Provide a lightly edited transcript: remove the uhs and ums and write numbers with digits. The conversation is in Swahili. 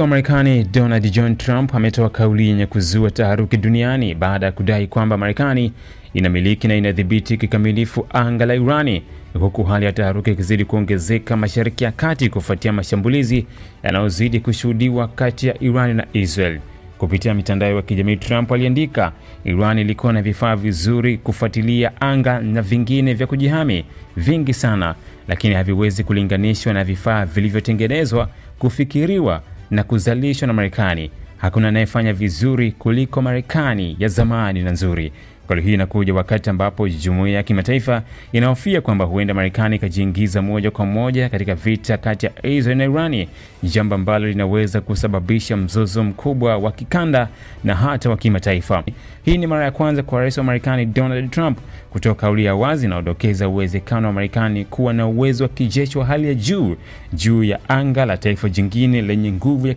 Marekani Donald John Trump ametoa kauli yenye kuzua taharuki duniani baada ya kudai kwamba Marekani inamiliki na inadhibiti kikamilifu anga la Irani, huku hali ya taharuki ikizidi kuongezeka Mashariki ya Kati kufuatia mashambulizi yanayozidi kushuhudiwa kati ya Iran na Israel. Kupitia mitandao ya kijamii, Trump aliandika, Iran ilikuwa na vifaa vizuri kufuatilia anga na vingine vya kujihami vingi sana, lakini haviwezi kulinganishwa na vifaa vilivyotengenezwa, kufikiriwa na kuzalishwa na Marekani. Hakuna anayefanya vizuri kuliko Marekani ya zamani na nzuri. Kauli hii inakuja wakati ambapo jumuiya ya kimataifa inahofia kwamba huenda Marekani ikajiingiza moja kwa moja katika vita kati ya Israel na Iran, jambo ambalo linaweza kusababisha mzozo mkubwa wa kikanda na hata wa kimataifa. Hii ni mara ya kwanza kwa rais wa Marekani Donald Trump kutoa kauli ya wazi inayodokeza uwezekano wa Marekani kuwa na uwezo wa kijeshi wa hali ya juu ya anga la taifa jingine lenye nguvu ya